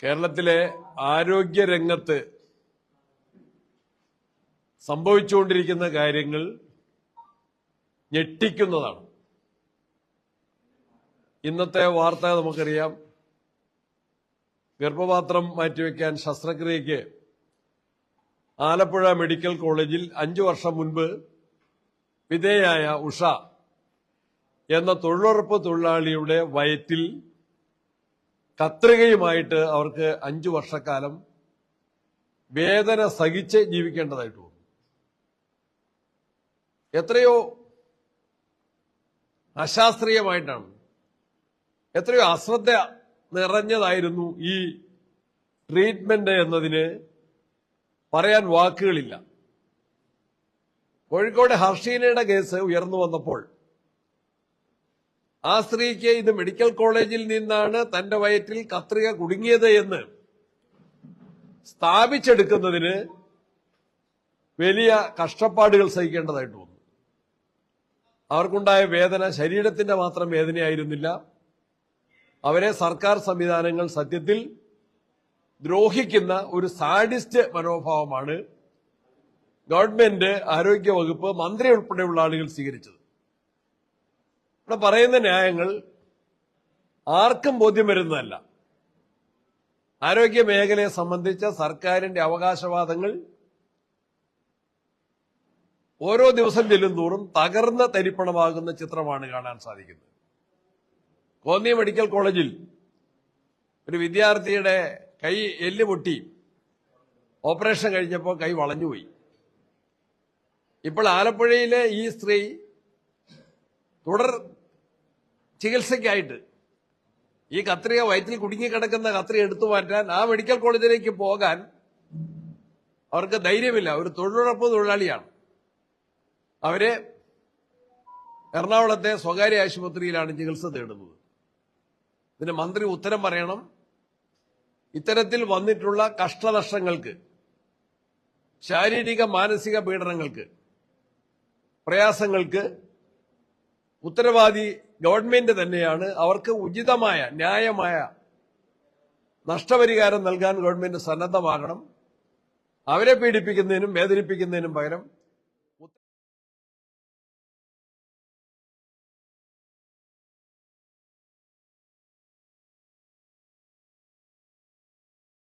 കേരളത്തിലെ ആരോഗ്യരംഗത്ത് സംഭവിച്ചുകൊണ്ടിരിക്കുന്ന കാര്യങ്ങൾ ഞെട്ടിക്കുന്നതാണ്. ഇന്നത്തെ വാർത്ത നമുക്കറിയാം. ഗർഭപാത്രം മാറ്റിവെക്കാൻ ശസ്ത്രക്രിയയ്ക്ക് ആലപ്പുഴ മെഡിക്കൽ കോളേജിൽ 5 വർഷം മുൻപ് വിധേയായ ഉഷ എന്ന തൊഴിലുറപ്പ് തൊഴിലാളിയുടെ വയറ്റിൽ കത്രികയുമായിട്ട് അവർക്ക് 5 വർഷക്കാലം വേദന സഹിച്ച് ജീവിക്കേണ്ടതായിട്ട് വന്നു. എത്രയോ അശാസ്ത്രീയമായിട്ടാണ്, എത്രയോ അശ്രദ്ധ നിറഞ്ഞതായിരുന്നു ഈ ട്രീറ്റ്മെന്റ് എന്നതിന് പറയാൻ വാക്കുകളില്ല. കോഴിക്കോട് ഹർഷീനയുടെ കേസ് ഉയർന്നു വന്നപ്പോൾ ആ സ്ത്രീക്ക് ഇത് മെഡിക്കൽ കോളേജിൽ നിന്നാണ് തന്റെ വയറ്റിൽ കത്രിക കുടുങ്ങിയത് എന്ന് സ്ഥാപിച്ചെടുക്കുന്നതിന് വലിയ കഷ്ടപ്പാടുകൾ സഹിക്കേണ്ടതായിട്ട് വന്നു. അവർക്കുണ്ടായ വേദന ശരീരത്തിന്റെ മാത്രം വേദനയായിരുന്നില്ല. അവരെ സർക്കാർ സംവിധാനങ്ങൾ സത്യത്തിൽ ദ്രോഹിക്കുന്ന ഒരു സാഡിസ്റ്റ് മനോഭാവമാണ് ഗവൺമെന്റ്, ആരോഗ്യവകുപ്പ്, മന്ത്രി ഉൾപ്പെടെയുള്ള ആളുകൾ സ്വീകരിച്ചത്. ഇവിടെ പറയുന്ന ന്യായങ്ങൾ ആർക്കും ബോധ്യം വരുന്നതല്ല. ആരോഗ്യ മേഖലയെ സംബന്ധിച്ച സർക്കാരിന്റെ അവകാശവാദങ്ങൾ ഓരോ ദിവസം ചെല്ലുന്തോറും തകർന്ന് തരിപ്പണമാകുന്ന ചിത്രമാണ് കാണാൻ സാധിക്കുന്നത്. കോന്നി മെഡിക്കൽ കോളേജിൽ ഒരു വിദ്യാർത്ഥിയുടെ കൈ എല്ല് പൊട്ടി ഓപ്പറേഷൻ കഴിഞ്ഞപ്പോൾ കൈ വളഞ്ഞുപോയി. ഇപ്പോൾ ആലപ്പുഴയിലെ ഈ സ്ത്രീ തുടർ ചികിത്സയ്ക്കായിട്ട് ഈ കത്രിക വയറ്റിൽ കുടുങ്ങിക്കിടക്കുന്ന കത്രിക എടുത്തു മാറ്റാൻ ആ മെഡിക്കൽ കോളേജിലേക്ക് പോകാൻ അവർക്ക് ധൈര്യമില്ല. ഒരു തൊഴിലുറപ്പ് തൊഴിലാളിയാണ്. അവര് എറണാകുളത്തെ സ്വകാര്യ ആശുപത്രിയിലാണ് ചികിത്സ തേടുന്നത്. ഇതിന് മന്ത്രി ഉത്തരം പറയണം. ഇത്തരത്തിൽ വന്നിട്ടുള്ള കഷ്ടനഷ്ടങ്ങൾക്ക്, ശാരീരിക മാനസിക പീഡനങ്ങൾക്ക്, പ്രയാസങ്ങൾക്ക് ഉത്തരവാദി ഗവൺമെന്റ് തന്നെയാണ്. അവർക്ക് ഉചിതമായ ന്യായമായ നഷ്ടപരിഹാരം നൽകാൻ ഗവൺമെന്റ് സന്നദ്ധമാകണം. അവരെ പീഡിപ്പിക്കുന്നതിനും വേദനിപ്പിക്കുന്നതിനും പകരം